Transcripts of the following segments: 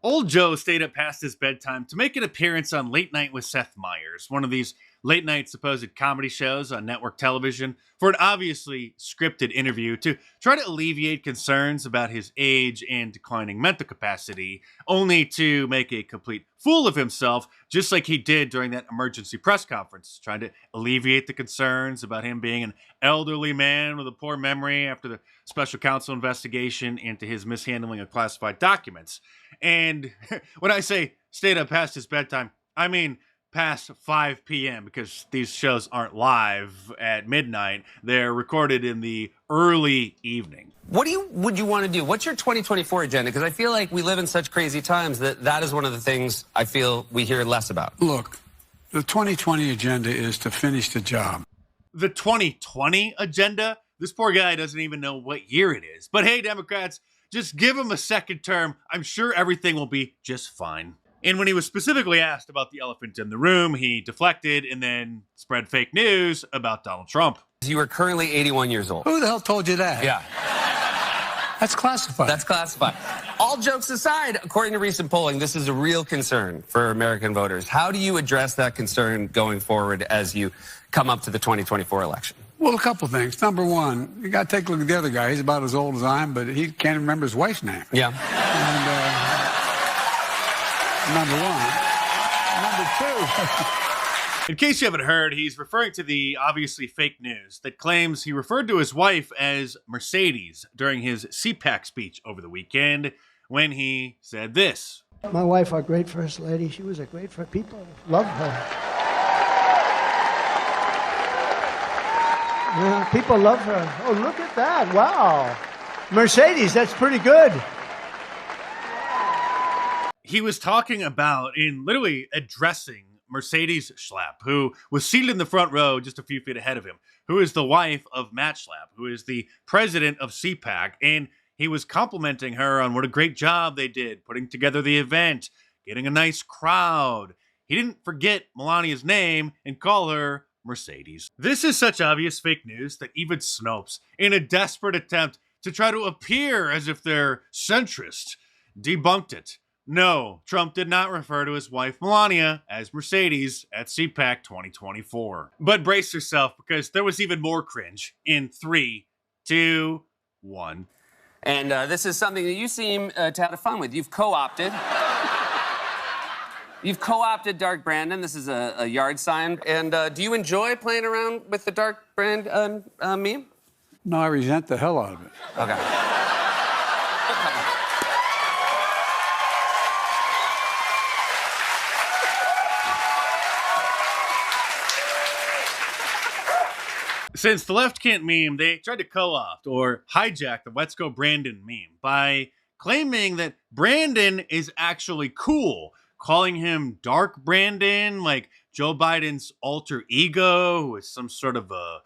Old Joe stayed up past his bedtime to make an appearance on Late Night with Seth Meyers, one of these late night supposed comedy shows on network television, for an obviously scripted interview to try to alleviate concerns about his age and declining mental capacity, only to make a complete fool of himself, just like he did during that emergency press conference, trying to alleviate the concerns about him being an elderly man with a poor memory after the special counsel investigation into his mishandling of classified documents. And when I say stayed up past his bedtime, I mean past 5 p.m. because these shows aren't live at midnight. They're recorded in the early evening. What would you want to do? What's your 2024 agenda? Because I feel like we live in such crazy times that is one of the things I feel we hear less about. Look, the 2020 agenda is to finish the job. The 2020 agenda? This poor guy doesn't even know what year it is. But hey, Democrats, just give him a second term. I'm sure everything will be just fine. And when he was specifically asked about the elephant in the room, he deflected and then spread fake news about Donald Trump. You are currently 81 years old. Who the hell told you that? Yeah. That's classified. That's classified. All jokes aside, according to recent polling, this is a real concern for American voters. How do you address that concern going forward as you come up to the 2024 election? Well, a couple things. Number one, you got to take a look at the other guy. He's about as old as I am, but he can't remember his wife's name. Yeah. And, number one. Number two. In case you haven't heard, he's referring to the obviously fake news that claims he referred to his wife as Mercedes during his CPAC speech over the weekend when he said this. My wife, our great first lady, she was a great friend. People loved her. Yeah, people love her. Oh, look at that. Wow. Mercedes, that's pretty good. He was talking about, in literally addressing Mercedes Schlapp, who was seated in the front row just a few feet ahead of him, who is the wife of Matt Schlapp, who is the president of CPAC, and he was complimenting her on what a great job they did putting together the event, getting a nice crowd. He didn't forget Melania's name and call her Mercedes. This is such obvious fake news that even Snopes, in a desperate attempt to try to appear as if they're centrist, debunked it. No, Trump did not refer to his wife Melania as Mercedes at CPAC 2024. But brace yourself, because there was even more cringe in 3, 2, 1. And this is something that you seem to have fun with. You've co-opted. You've co-opted Dark Brandon. This is a yard sign. And do you enjoy playing around with the Dark Brand meme? No, I resent the hell out of it. Okay. Since the left can't meme, they tried to co-opt or hijack the Let's Go Brandon meme by claiming that Brandon is actually cool, calling him Dark Brandon, like Joe Biden's alter ego, who is some sort of a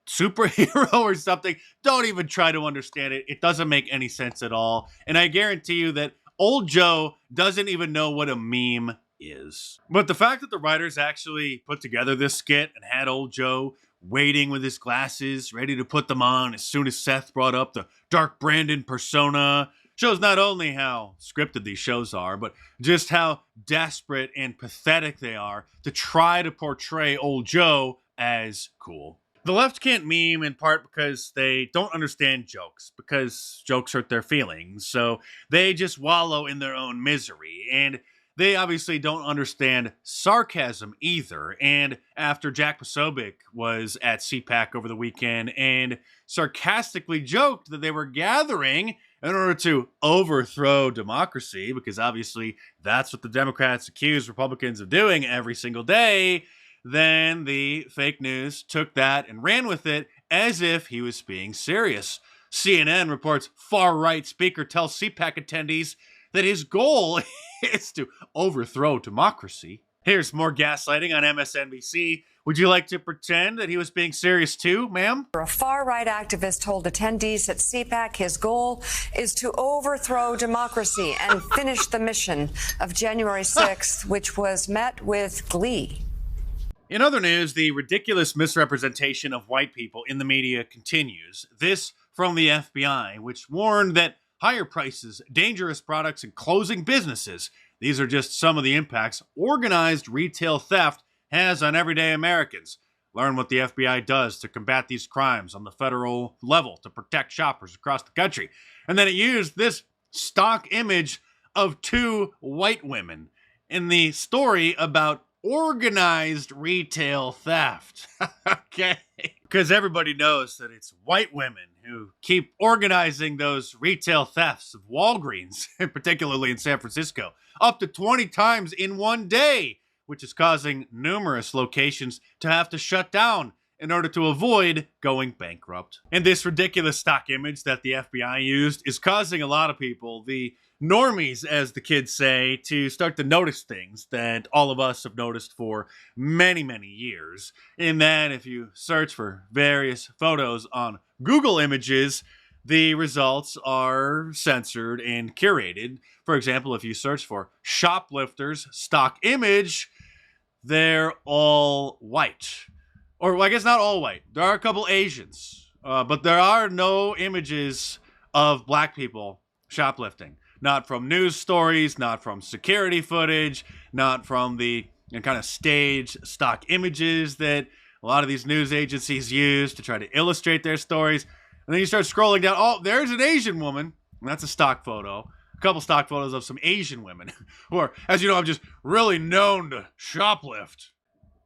superhero or something. Don't even try to understand it. It doesn't make any sense at all. And I guarantee you that old Joe doesn't even know what a meme is. But the fact that the writers actually put together this skit and had old Joe waiting with his glasses, ready to put them on as soon as Seth brought up the Dark Brandon persona, shows not only how scripted these shows are, but just how desperate and pathetic they are to try to portray old Joe as cool. The left can't meme in part because they don't understand jokes, because jokes hurt their feelings, so they just wallow in their own misery, and they obviously don't understand sarcasm either. And after Jack Posobiec was at CPAC over the weekend and sarcastically joked that they were gathering in order to overthrow democracy, because obviously that's what the Democrats accuse Republicans of doing every single day, then the fake news took that and ran with it as if he was being serious. CNN reports far-right speaker tells CPAC attendees that his goal is to overthrow democracy. Here's more gaslighting on MSNBC. Would you like to pretend that he was being serious too, ma'am? A far-right activist told attendees at CPAC his goal is to overthrow democracy and finish the mission of January 6th, which was met with glee. In other news, the ridiculous misrepresentation of white people in the media continues. This from the FBI, which warned that higher prices, dangerous products, and closing businesses. These are just some of the impacts organized retail theft has on everyday Americans. Learn what the FBI does to combat these crimes on the federal level to protect shoppers across the country. And then it used this stock image of two white women in the story about organized retail theft. Okay? Because everybody knows that it's white women who keep organizing those retail thefts of Walgreens, particularly in San Francisco, up to 20 times in one day, which is causing numerous locations to have to shut down in order to avoid going bankrupt. And this ridiculous stock image that the FBI used is causing a lot of people, the normies, as the kids say, to start to notice things that all of us have noticed for many, many years. In that, if you search for various photos on Google Images, the results are censored and curated. For example, if you search for shoplifters stock image, they're all white. Or, well, I guess not all white. There are a couple Asians, but there are no images of black people shoplifting. Not from news stories, not from security footage, not from the kind of stage stock images that a lot of these news agencies use to try to illustrate their stories. And then you start scrolling down. Oh, there's an Asian woman. And that's a stock photo. A couple stock photos of some Asian women who are, as you know, I'm just really known to shoplift.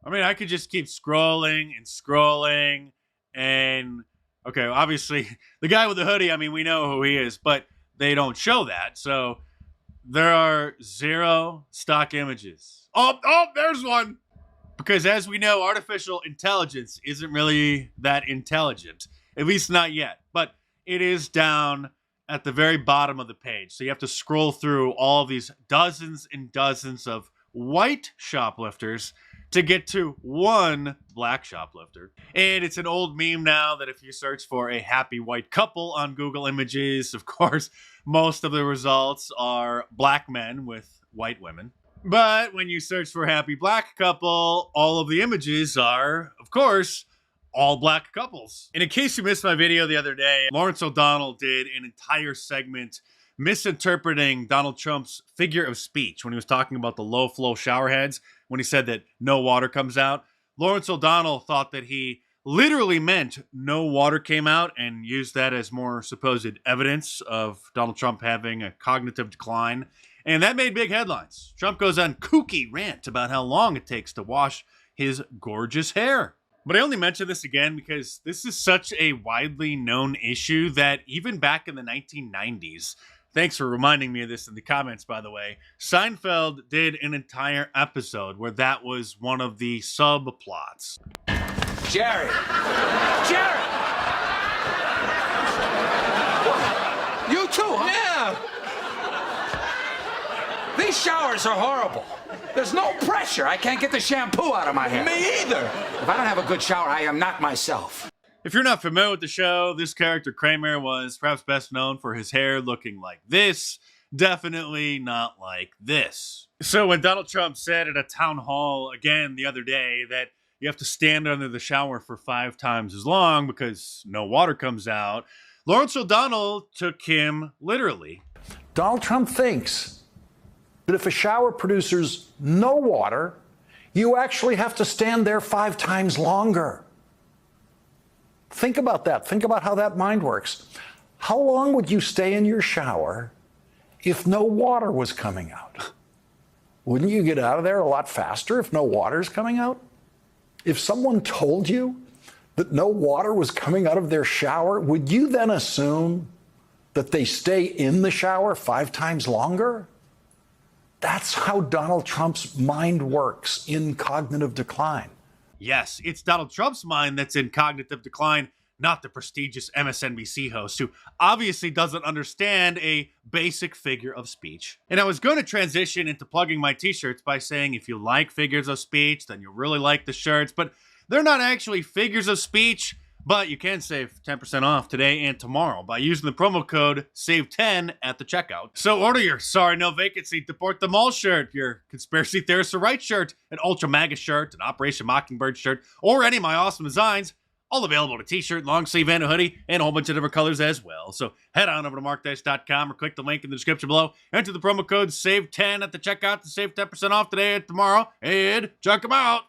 I mean, I could just keep scrolling and scrolling. And, okay, obviously, the guy with the hoodie, I mean, we know who he is, but they don't show that. So there are 0 stock images. Oh, there's one. Because as we know, artificial intelligence isn't really that intelligent. At least not yet. But it is down at the very bottom of the page. So you have to scroll through all these dozens and dozens of white shoplifters to get to one black shoplifter. And it's an old meme now that if you search for a happy white couple on Google Images, of course, most of the results are black men with white women. But when you search for happy black couple, all of the images are, of course, all black couples. And in case you missed my video the other day, Lawrence O'Donnell did an entire segment misinterpreting Donald Trump's figure of speech when he was talking about the low flow shower heads, when he said that no water comes out. Lawrence O'Donnell thought that he literally meant no water came out and used that as more supposed evidence of Donald Trump having a cognitive decline. And that made big headlines. Trump goes on kooky rant about how long it takes to wash his gorgeous hair. But I only mention this again because this is such a widely known issue that even back in the 1990s, thanks for reminding me of this in the comments, by the way, Seinfeld did an entire episode where that was one of the subplots. Jerry! Jerry! You too, huh? Yeah! These showers are horrible. There's no pressure. I can't get the shampoo out of my hair. Me either. If I don't have a good shower, I am not myself. If you're not familiar with the show, this character Kramer was perhaps best known for his hair looking like this, definitely not like this. So when Donald Trump said at a town hall again the other day that you have to stand under the shower for 5 times as long because no water comes out, Lawrence O'Donnell took him literally. Donald Trump thinks that if a shower produces no water, you actually have to stand there 5 times longer. Think about that. Think about how that mind works. How long would you stay in your shower if no water was coming out? Wouldn't you get out of there a lot faster if no water is coming out? If someone told you that no water was coming out of their shower, would you then assume that they stay in the shower 5 times longer? That's how Donald Trump's mind works in cognitive decline. Yes, it's Donald Trump's mind that's in cognitive decline, not the prestigious MSNBC host who obviously doesn't understand a basic figure of speech. And I was going to transition into plugging my t-shirts by saying if you like figures of speech, then you'll really like the shirts, but they're not actually figures of speech. But you can save 10% off today and tomorrow by using the promo code SAVE10 at the checkout. So order your Sorry No Vacancy Deport Them All shirt, your Conspiracy Theorists Are Right shirt, an Ultra MAGA shirt, an Operation Mockingbird shirt, or any of my awesome designs all available in a t-shirt, long sleeve, and a hoodie, and a whole bunch of different colors as well. So head on over to markdice.com or click the link in the description below. Enter the promo code SAVE10 at the checkout to save 10% off today and tomorrow, and check them out.